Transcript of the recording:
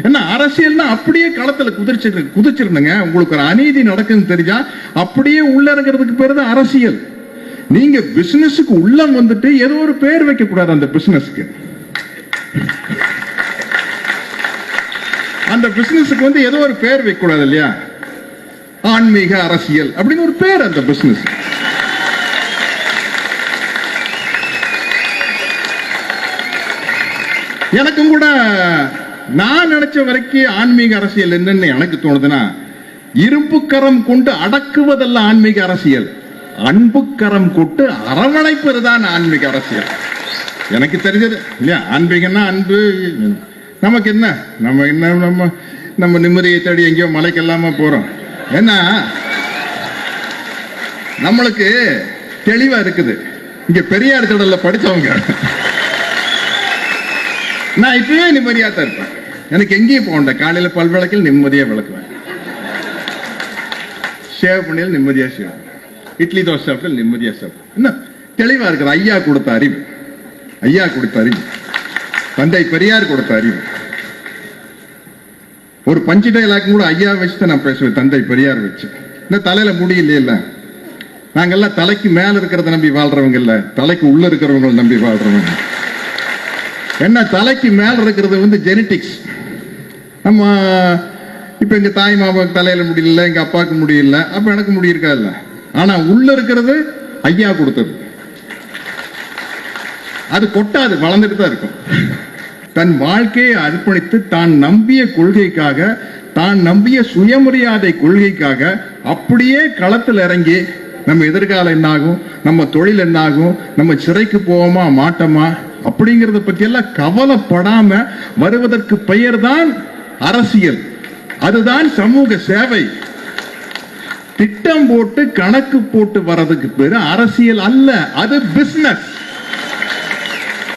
ஏன்னா அரசியல்னா அப்படியே களத்துல குதிச்சிருந்துங்க. உங்களுக்கு ஒரு அநீதி நடக்குன்னு தெரிஞ்சா அப்படியே உள்ள இருக்கிறதுக்கு பேரு தான் அரசியல். நீங்க பிசினஸுக்கு உள்ள வந்துட்டு ஏதோ ஒரு பேர் வைக்க கூடாது. அந்த பிசினஸ்க்கு அந்த பிசினஸுக்கு வந்து ஏதோ ஒரு பேர் வைக்க கூடாது இல்லையா? ஆன்மீக அரசியல் அப்படின்னு ஒரு பேர் அந்த பிசினஸ். எனக்கும் கூட நான் நினைச்ச வரைக்கும் ஆன்மீக அரசியல் என்னன்னு எனக்கு தோணுதுன்னா, இரும்பு கரம் கொண்டு அடக்குவதல்ல ஆன்மீக அரசியல், அன்பு கரம் கொண்டு அரவணைப்பதுதான் ஆன்மீக அரசியல். எனக்கு தெரிஞ்சது இல்லையா? ஆன்மீகம்னா அன்பு. நமக்கு என்ன, நம்ம நிம்மதியை தேடி எங்கேயோ மலைக்கெல்லாம போறோம். ஏன்னா நம்மளுக்கு தெளிவா இருக்குது. இங்க பெரியார் திடல்ல படிச்சவங்க நான் இப்பவே நிம்மதியா தான் இருப்பேன். எனக்கு எங்கேயும் போகண்ட. காலையில பல் விளக்கில் நிம்மதியா விளக்குவேன், ஷேவ் பண்ணியில் நிம்மதியா ஷேவ், இட்லி தோசை சாப்பிட்டு நிம்மதியா சாப்பிடும். என்ன தெளிவா இருக்குது. ஐயா கொடுத்த அறிவு, ஐயா கொடுத்த அறிவு, தந்தை பெரியார் கொடுத்த அறிவு. ஒரு பஞ்சு டைலாக் கூட ஐயா வச்சுதான் நான் பேசுவேன், தந்தை பெரியார் வச்சு. இந்த தலையில முடியல, நாங்கெல்லாம் தலைக்கு மேல இருக்கிறத நம்பி வாழ்றவங்க இல்ல, தலைக்கு உள்ள இருக்கிறவங்க நம்பி வாழ்றவங்க. என்ன தலைக்கு மேல இருக்கிறது வந்து ஜெனட்டிக்ஸ். நம்ம இப்ப எங்க தாய் மாமாவுக்கு தலையில முடியல, எங்க அப்பாவுக்கு முடியல, அப்ப எனக்கு முடியிருக்கா இல்ல. ஆனா உள்ள இருக்கிறது ஐயா கொடுத்தது. அது கொட்டாது, வளர்ந்துட்டு தான் இருக்கும். தன் வாழ்க்கையை அர்ப்பணித்து தான் நம்பிய கொள்கைக்காக, தான் நம்பிய சுயமரியாதை கொள்கைக்காக அப்படியே களத்தில் இறங்கி நம்ம எதிர்காலம் என்னாகும், நம்ம தொழில் என்னாகும், நம்ம சிறைக்கு போவோமா மாட்டோமா அப்படிங்கறத பத்தி எல்லாம் கவலைப்படாம வருவதற்கு பெயர் தான் அரசியல். அதுதான் சமூக சேவை. திட்டம் போட்டு கணக்கு போட்டு வர்றதுக்கு பேரு அரசியல் அல்ல, அது பிசினஸ்.